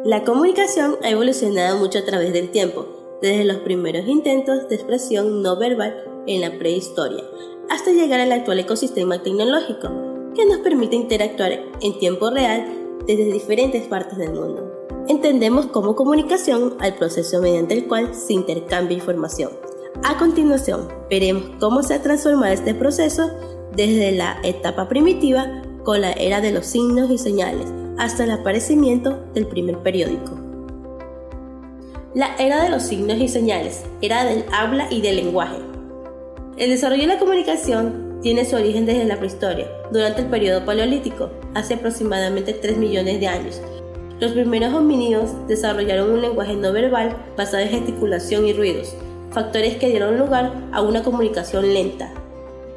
La comunicación ha evolucionado mucho a través del tiempo, desde los primeros intentos de expresión no verbal en la prehistoria, hasta llegar al actual ecosistema tecnológico, que nos permite interactuar en tiempo real desde diferentes partes del mundo. Entendemos como comunicación al proceso mediante el cual se intercambia información. A continuación, veremos cómo se ha transformado este proceso desde la etapa primitiva con la era de los signos y señales hasta el aparecimiento del primer periódico. La era de los signos y señales, era del habla y del lenguaje. El desarrollo de la comunicación tiene su origen desde la prehistoria, durante el periodo paleolítico, hace aproximadamente 3 millones de años. Los primeros homínidos desarrollaron un lenguaje no verbal basado en gesticulación y ruidos, factores que dieron lugar a una comunicación lenta.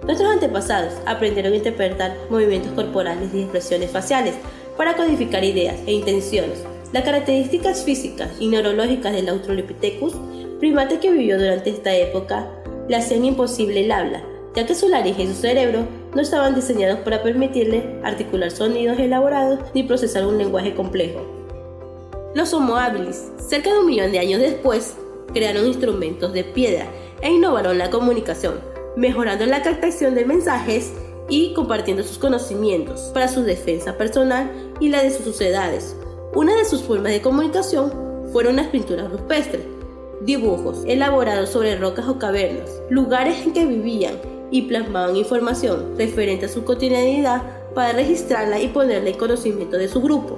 Nuestros antepasados aprendieron a interpretar movimientos corporales y expresiones faciales para codificar ideas e intenciones. Las características físicas y neurológicas del Australopithecus, primate que vivió durante esta época, le hacían imposible el habla, ya que su laringe y su cerebro no estaban diseñados para permitirle articular sonidos elaborados ni procesar un lenguaje complejo. Los Homo habilis, cerca de 1 millón de años después, crearon instrumentos de piedra e innovaron la comunicación, mejorando la captación de mensajes y compartiendo sus conocimientos para su defensa personal y la de sus sociedades. Una de sus formas de comunicación fueron las pinturas rupestres, dibujos elaborados sobre rocas o cavernas, lugares en que vivían y plasmaban información referente a su cotidianidad para registrarla y ponerla en conocimiento de su grupo.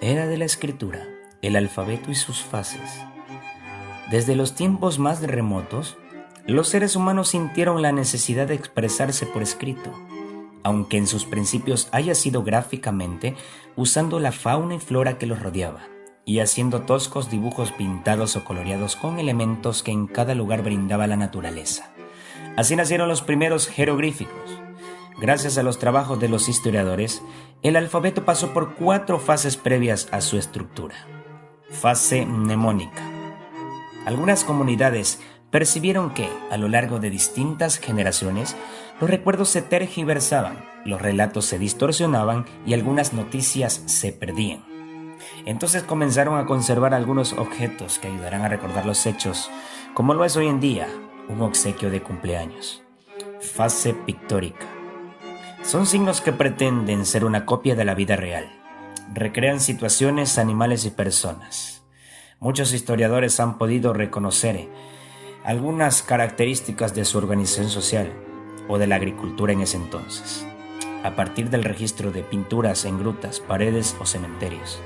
Era de la escritura, el alfabeto y sus fases. Desde los tiempos más remotos, los seres humanos sintieron la necesidad de expresarse por escrito, aunque en sus principios haya sido gráficamente, usando la fauna y flora que los rodeaba, y haciendo toscos dibujos pintados o coloreados con elementos que en cada lugar brindaba la naturaleza. Así nacieron los primeros jeroglíficos. Gracias a los trabajos de los historiadores, el alfabeto pasó por 4 fases previas a su estructura. Fase mnemónica. Algunas comunidades percibieron que, a lo largo de distintas generaciones, los recuerdos se tergiversaban, los relatos se distorsionaban y algunas noticias se perdían. Entonces comenzaron a conservar algunos objetos que ayudarán a recordar los hechos, como lo es hoy en día un obsequio de cumpleaños. Fase pictórica. Son signos que pretenden ser una copia de la vida real. Recrean situaciones, animales y personas. Muchos historiadores han podido reconocer algunas características de su organización social o de la agricultura en ese entonces, a partir del registro de pinturas en grutas, paredes o cementerios.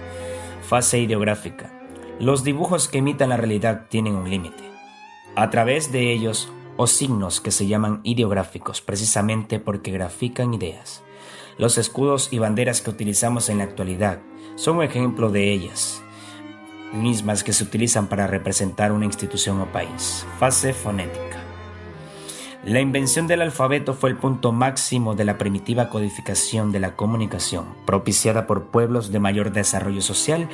Fase ideográfica. Los dibujos que imitan la realidad tienen un límite. A través de ellos, o signos que se llaman ideográficos precisamente porque grafican ideas. Los escudos y banderas que utilizamos en la actualidad son un ejemplo de ellas, mismas que se utilizan para representar una institución o país. Fase fonética. La invención del alfabeto fue el punto máximo de la primitiva codificación de la comunicación, propiciada por pueblos de mayor desarrollo social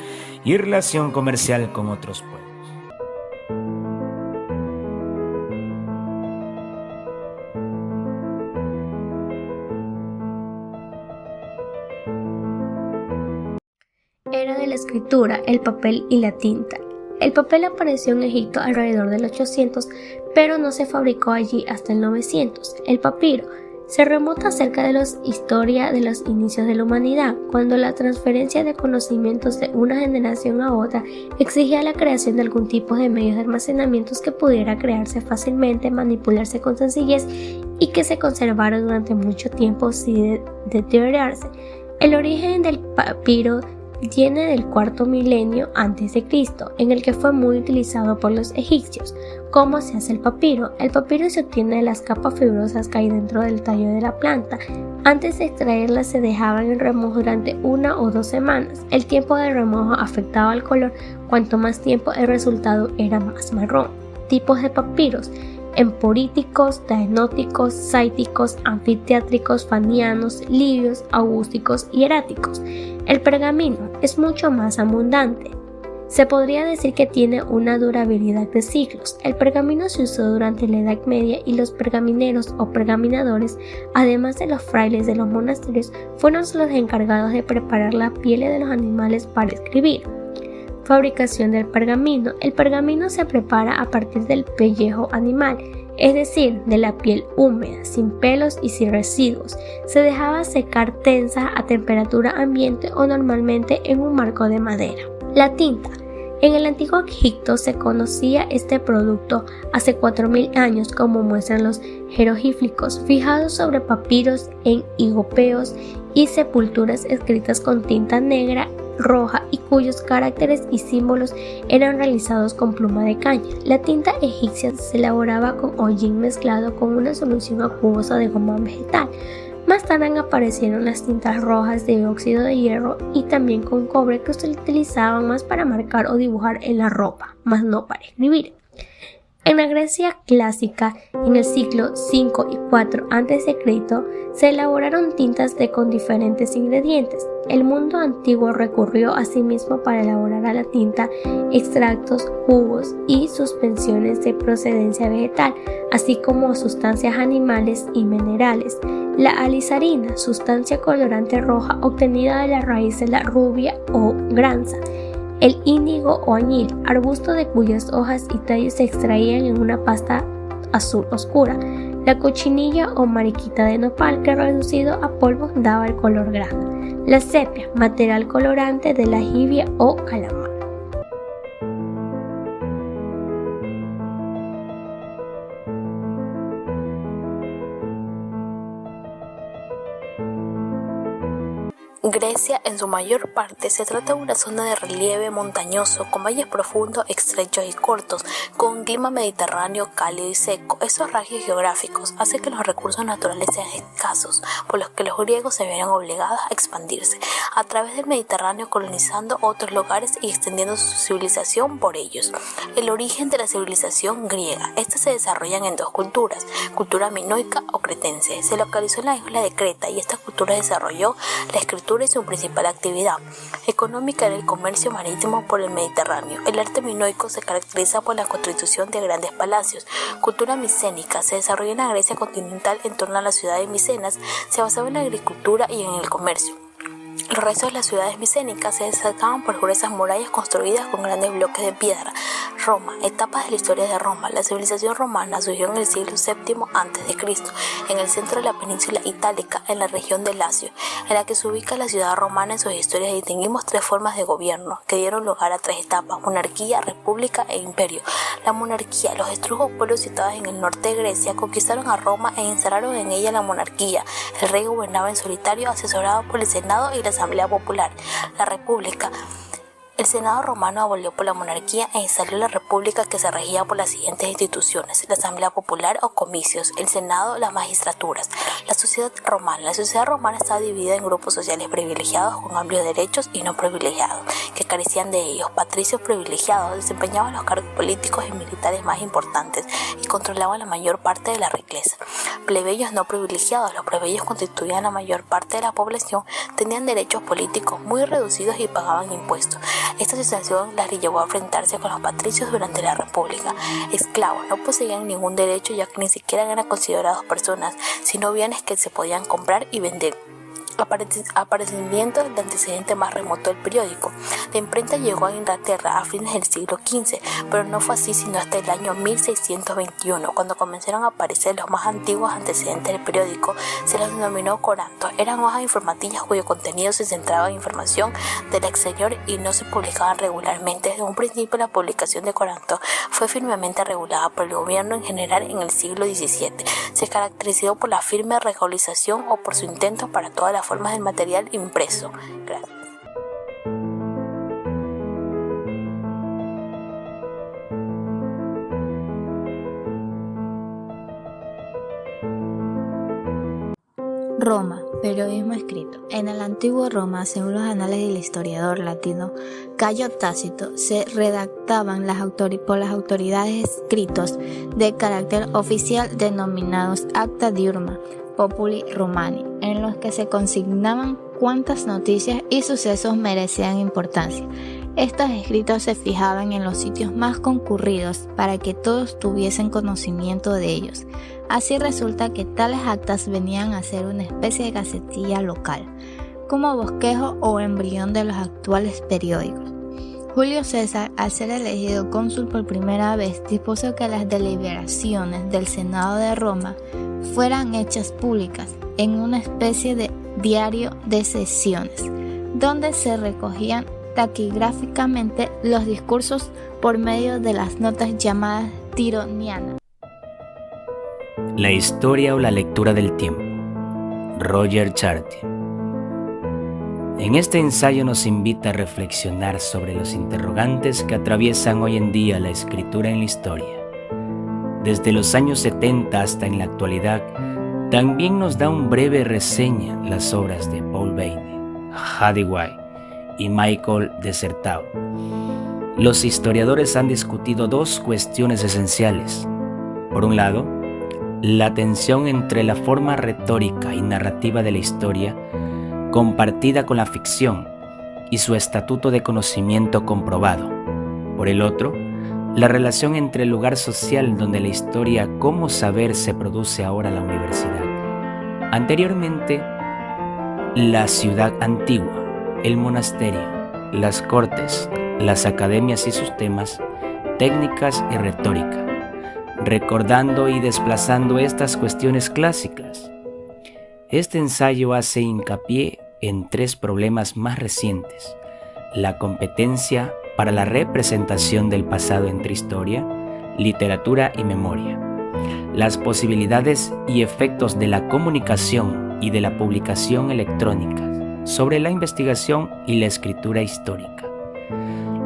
y relación comercial con otros pueblos. Era de la escritura, el papel y la tinta. El papel apareció en Egipto alrededor del 800, pero no se fabricó allí hasta el 900. El papiro se remonta acerca de la historia de los inicios de la humanidad, cuando la transferencia de conocimientos de una generación a otra exigía la creación de algún tipo de medios de almacenamiento que pudiera crearse fácilmente, manipularse con sencillez y que se conservara durante mucho tiempo sin deteriorarse. El origen del papiro viene del 4º milenio a.C., en el que fue muy utilizado por los egipcios. ¿Cómo se hace el papiro? El papiro se obtiene de las capas fibrosas que hay dentro del tallo de la planta. Antes de extraerlas se dejaban en remojo durante 1 o 2 semanas. El tiempo de remojo afectaba al color. Cuanto más tiempo, el resultado era más marrón. Tipos de papiros: emporíticos, daenóticos, sáiticos, anfiteátricos, fanianos, libios, augústicos y eráticos. El pergamino es mucho más abundante. Se podría decir que tiene una durabilidad de siglos. El pergamino se usó durante la Edad Media y los pergamineros o pergaminadores, además de los frailes de los monasterios, fueron los encargados de preparar la piel de los animales para escribir. Fabricación del pergamino. El pergamino se prepara a partir del pellejo animal, es decir, de la piel húmeda, sin pelos y sin residuos. Se dejaba secar tensa a temperatura ambiente o normalmente en un marco de madera. La tinta. En el antiguo Egipto se conocía este producto hace 4000 años, como muestran los jeroglíficos fijados sobre papiros en higopeos y sepulturas escritas con tinta negra, roja y cuyos caracteres y símbolos eran realizados con pluma de caña. La tinta egipcia se elaboraba con hollín mezclado con una solución acuosa de goma vegetal. Más tarde aparecieron las tintas rojas de óxido de hierro y también con cobre, que se utilizaban más para marcar o dibujar en la ropa, más no para escribir. En la Grecia clásica, en el siglo V y IV a.C., se elaboraron tintas con diferentes ingredientes. El mundo antiguo recurrió asimismo para elaborar a la tinta extractos, jugos y suspensiones de procedencia vegetal, así como sustancias animales y minerales. La alizarina, sustancia colorante roja obtenida de la raíz de la rubia o granza. El índigo o añil, arbusto de cuyas hojas y tallos se extraían en una pasta azul oscura. La cochinilla o mariquita de nopal, que reducido a polvo daba el color grana. La sepia, material colorante de la jibia o calamar. Grecia, en su mayor parte, se trata de una zona de relieve montañoso, con valles profundos, estrechos y cortos, con un clima mediterráneo cálido y seco. Esos rasgos geográficos hacen que los recursos naturales sean escasos, por los que los griegos se vieron obligados a expandirse a través del Mediterráneo, colonizando otros lugares y extendiendo su civilización por ellos. El origen de la civilización griega. Estas se desarrollan en dos culturas: cultura minoica o cretense. Se localizó en la isla de Creta y esta cultura desarrolló la escritura y su principal actividad económica era el comercio marítimo por el Mediterráneo. El arte minoico se caracteriza por la constitución de grandes palacios. Cultura micénica se desarrolló en la Grecia continental en torno a la ciudad de Micenas, se basaba en la agricultura y en el comercio. Los restos de las ciudades micénicas se destacaban por gruesas murallas construidas con grandes bloques de piedra. Roma. Etapas de la historia de Roma. La civilización romana surgió en el siglo VII a.C., en el centro de la península itálica, en la región de Lacio, en la que se ubica la ciudad romana. En sus historias distinguimos tres formas de gobierno, que dieron lugar a tres etapas: monarquía, república e imperio. La monarquía. Los etruscos, pueblos situados en el norte de Grecia, conquistaron a Roma e instalaron en ella la monarquía. El rey gobernaba en solitario, asesorado por el Senado y la Asamblea Popular. La república. El Senado romano abolió por la monarquía e instaló la república, que se regía por las siguientes instituciones: la Asamblea Popular o comicios, el Senado, las magistraturas. La sociedad romana. La sociedad romana estaba dividida en grupos sociales privilegiados con amplios derechos y no privilegiados, que carecían de ellos. Patricios privilegiados desempeñaban los cargos políticos y militares más importantes y controlaban la mayor parte de la riqueza. Plebeyos no privilegiados. Los plebeyos constituían la mayor parte de la población, tenían derechos políticos muy reducidos y pagaban impuestos. Esta situación las llevó a enfrentarse con los patricios durante la República. Esclavos. No poseían ningún derecho, ya que ni siquiera eran considerados personas, sino bienes que se podían comprar y vender. Aparecimiento del antecedente más remoto del periódico. La imprenta llegó a Inglaterra a fines del siglo XV, pero no fue así sino hasta el año 1621, cuando comenzaron a aparecer los más antiguos antecedentes del periódico. Se los denominó corantos. Eran hojas informativas cuyo contenido se centraba en información del exterior y no se publicaban regularmente. Desde un principio, la publicación de corantos fue firmemente regulada por el gobierno en general en el siglo XVII. Se caracterizó por la firme regularización o por su intento para todas las formas del material impreso. Gracias. Roma, periodismo escrito. En el antiguo Roma, según los anales del historiador latino Cayo Tácito, se redactaban por las autoridades escritos de carácter oficial denominados Acta Diurna Populi Romani, en los que se consignaban cuántas noticias y sucesos merecían importancia. Estos escritos se fijaban en los sitios más concurridos para que todos tuviesen conocimiento de ellos. Así resulta que tales actas venían a ser una especie de gacetilla local, como bosquejo o embrión de los actuales periódicos. Julio César, al ser elegido cónsul por primera vez, dispuso que las deliberaciones del Senado de Roma fueran hechas públicas en una especie de diario de sesiones, donde se recogían taquigráficamente los discursos por medio de las notas llamadas tironianas. La historia o la lectura del tiempo. Roger Chartier. En este ensayo nos invita a reflexionar sobre los interrogantes que atraviesan hoy en día la escritura en la historia. Desde los años 70 hasta en la actualidad, también nos da un breve reseña las obras de Paul Bailey, Hedy White y Michael Desertau. Los historiadores han discutido dos cuestiones esenciales. Por un lado, la tensión entre la forma retórica y narrativa de la historia compartida con la ficción y su estatuto de conocimiento comprobado. Por el otro, la relación entre el lugar social donde la historia como saber se produce ahora en la universidad. Anteriormente, la ciudad antigua, el monasterio, las cortes, las academias y sus temas, técnicas y retórica, recordando y desplazando estas cuestiones clásicas. Este ensayo hace hincapié en tres problemas más recientes: la competencia para la representación del pasado entre historia, literatura y memoria, las posibilidades y efectos de la comunicación y de la publicación electrónica sobre la investigación y la escritura histórica,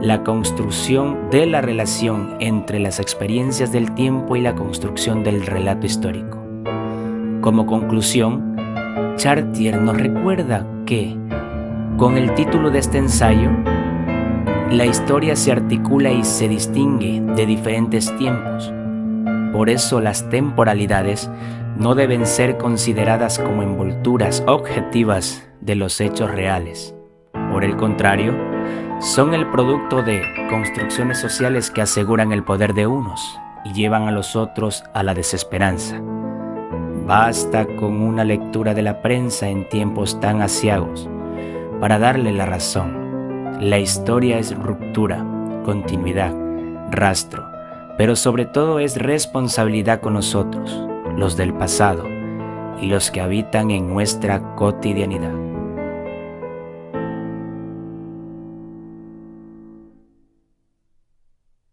la construcción de la relación entre las experiencias del tiempo y la construcción del relato histórico. Como conclusión, Chartier nos recuerda que, con el título de este ensayo, la historia se articula y se distingue de diferentes tiempos. Por eso las temporalidades no deben ser consideradas como envolturas objetivas de los hechos reales. Por el contrario, son el producto de construcciones sociales que aseguran el poder de unos y llevan a los otros a la desesperanza. Basta con una lectura de la prensa en tiempos tan aciagos para darle la razón. La historia es ruptura, continuidad, rastro, pero sobre todo es responsabilidad con nosotros, los del pasado y los que habitan en nuestra cotidianidad.